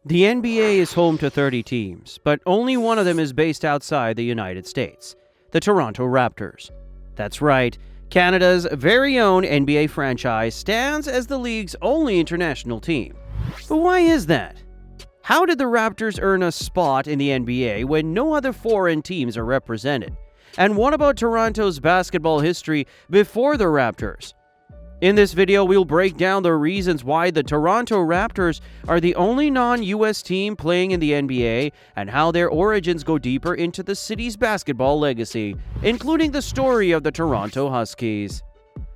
The NBA is home to 30 teams, but only one of them is based outside the United States, the Toronto Raptors. That's right, Canada's very own NBA franchise stands as the league's only international team. But why is that? How did the Raptors earn a spot in the NBA when no other foreign teams are represented? And what about Toronto's basketball history before the Raptors? In this video, we'll break down the reasons why the Toronto Raptors are the only non-US team playing in the NBA and how their origins go deeper into the city's basketball legacy, including the story of the Toronto Huskies.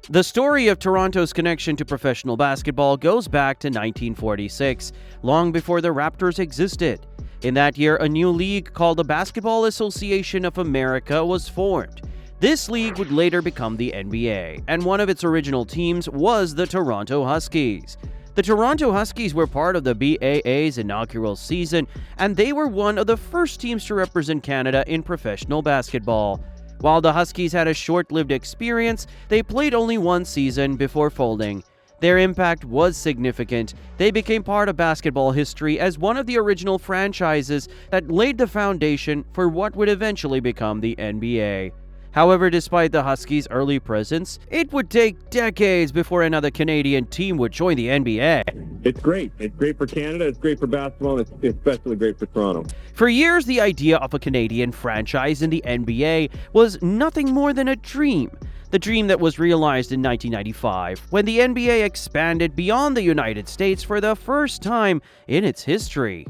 The story of Toronto's connection to professional basketball goes back to 1946, long before the Raptors existed. In that year, a new league called the Basketball Association of America was formed. This league would later become the NBA, and one of its original teams was the Toronto Huskies. The Toronto Huskies were part of the BAA's inaugural season, and they were one of the first teams to represent Canada in professional basketball. While the Huskies had a short-lived experience, they played only one season before folding. Their impact was significant. They became part of basketball history as one of the original franchises that laid the foundation for what would eventually become the NBA. However, despite the Huskies' early presence, it would take decades before another Canadian team would join the NBA. It's great. It's great for Canada, it's great for basketball, and it's especially great for Toronto. For years, the idea of a Canadian franchise in the NBA was nothing more than a dream. The dream that was realized in 1995, when the NBA expanded beyond the United States for the first time in its history.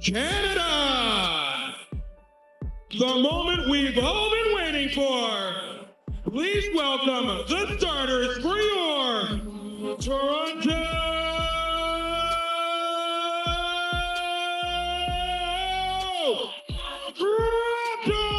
Canada! The moment we've all been waiting for. Please welcome the starters for your Toronto Raptors!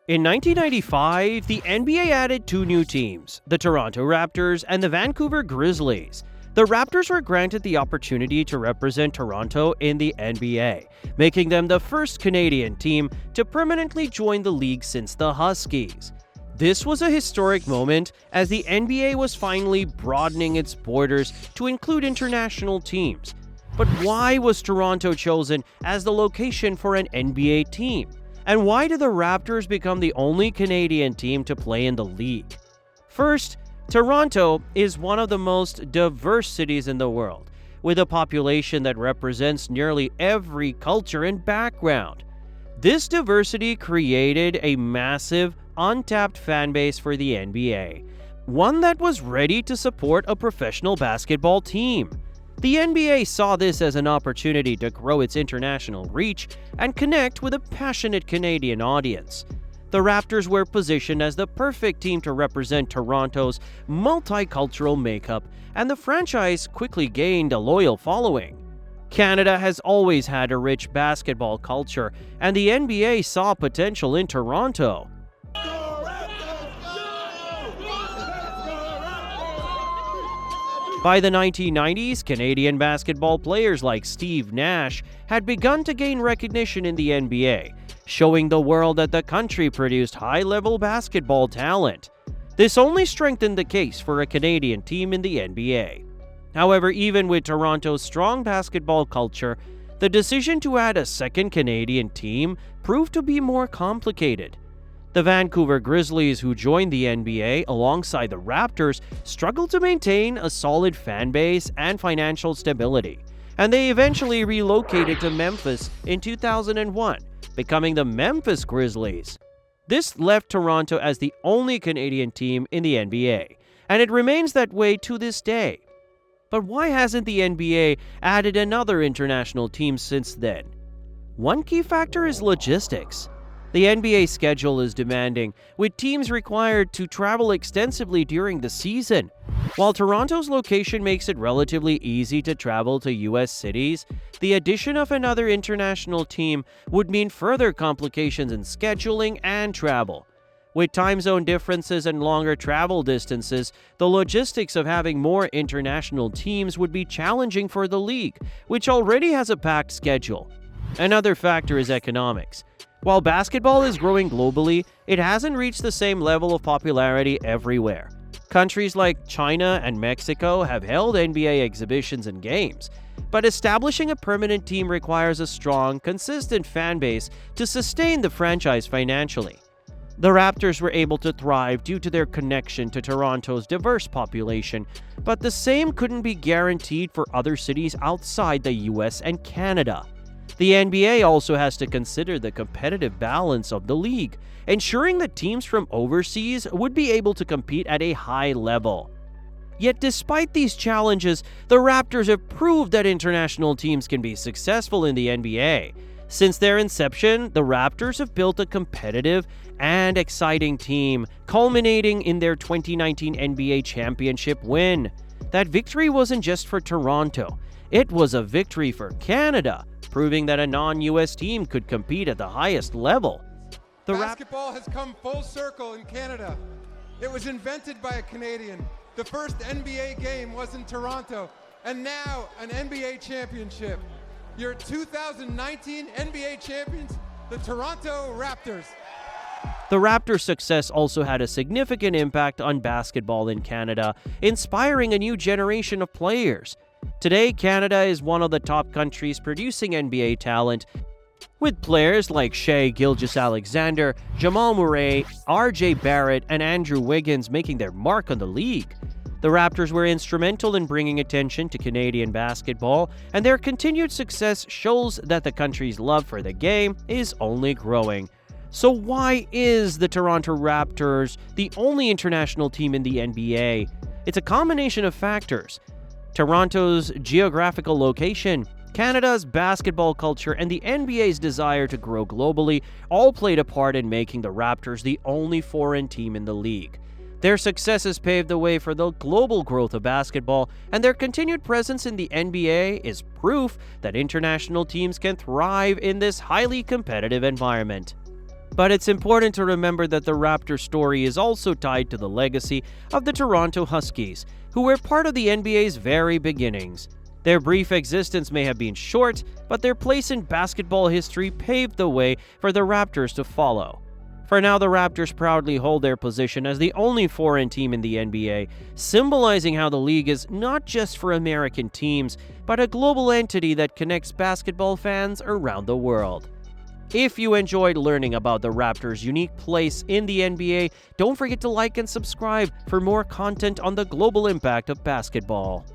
In 1995, the NBA added two new teams, the Toronto Raptors and the Vancouver Grizzlies. The Raptors were granted the opportunity to represent Toronto in the NBA, making them the first Canadian team to permanently join the league since the Huskies. This was a historic moment as the NBA was finally broadening its borders to include international teams. But why was Toronto chosen as the location for an NBA team? And why did the Raptors become the only Canadian team to play in the league? First, Toronto is one of the most diverse cities in the world, with a population that represents nearly every culture and background. This diversity created a massive, untapped fan base for the NBA, one that was ready to support a professional basketball team. The NBA saw this as an opportunity to grow its international reach and connect with a passionate Canadian audience. The Raptors were positioned as the perfect team to represent Toronto's multicultural makeup, and the franchise quickly gained a loyal following. Canada has always had a rich basketball culture, and the NBA saw potential in Toronto. By the 1990s, Canadian basketball players like Steve Nash had begun to gain recognition in the NBA, showing the world that the country produced high-level basketball talent. This only strengthened the case for a Canadian team in the NBA. However, even with Toronto's strong basketball culture, the decision to add a second Canadian team proved to be more complicated. The Vancouver Grizzlies, who joined the NBA alongside the Raptors, struggled to maintain a solid fan base and financial stability, and they eventually relocated to Memphis in 2001, becoming the Memphis Grizzlies. This left Toronto as the only Canadian team in the NBA, and it remains that way to this day. But why hasn't the NBA added another international team since then? One key factor is logistics. The NBA schedule is demanding, with teams required to travel extensively during the season. While Toronto's location makes it relatively easy to travel to US cities, the addition of another international team would mean further complications in scheduling and travel. With time zone differences and longer travel distances, the logistics of having more international teams would be challenging for the league, which already has a packed schedule. Another factor is economics. While basketball is growing globally, it hasn't reached the same level of popularity everywhere. Countries like China and Mexico have held NBA exhibitions and games, but establishing a permanent team requires a strong, consistent fan base to sustain the franchise financially. The Raptors were able to thrive due to their connection to Toronto's diverse population, but the same couldn't be guaranteed for other cities outside the US and Canada. The NBA also has to consider the competitive balance of the league, ensuring that teams from overseas would be able to compete at a high level. Yet despite these challenges, the Raptors have proved that international teams can be successful in the NBA. Since their inception, the Raptors have built a competitive and exciting team, culminating in their 2019 NBA championship win. That victory wasn't just for Toronto, it was a victory for Canada, proving that a non-US team could compete at the highest level. Basketball has come full circle in Canada. It was invented by a Canadian. The first NBA game was in Toronto, and now an NBA championship. Your 2019 NBA champions, the Toronto Raptors. The Raptors' success also had a significant impact on basketball in Canada, inspiring a new generation of players. Today, Canada is one of the top countries producing NBA talent, with players like Shai Gilgeous-Alexander, Jamal Murray, RJ Barrett, and Andrew Wiggins making their mark on the league. The Raptors were instrumental in bringing attention to Canadian basketball, and their continued success shows that the country's love for the game is only growing. So why is the Toronto Raptors the only international team in the NBA? It's a combination of factors. Toronto's geographical location, Canada's basketball culture, and the NBA's desire to grow globally all played a part in making the Raptors the only foreign team in the league. Their successes paved the way for the global growth of basketball, and their continued presence in the NBA is proof that international teams can thrive in this highly competitive environment. But it's important to remember that the Raptors story is also tied to the legacy of the Toronto Huskies, who were part of the NBA's very beginnings. Their brief existence may have been short, but their place in basketball history paved the way for the Raptors to follow. For now, the Raptors proudly hold their position as the only foreign team in the NBA, symbolizing how the league is not just for American teams, but a global entity that connects basketball fans around the world. If you enjoyed learning about the Raptors' unique place in the NBA, don't forget to like and subscribe for more content on the global impact of basketball.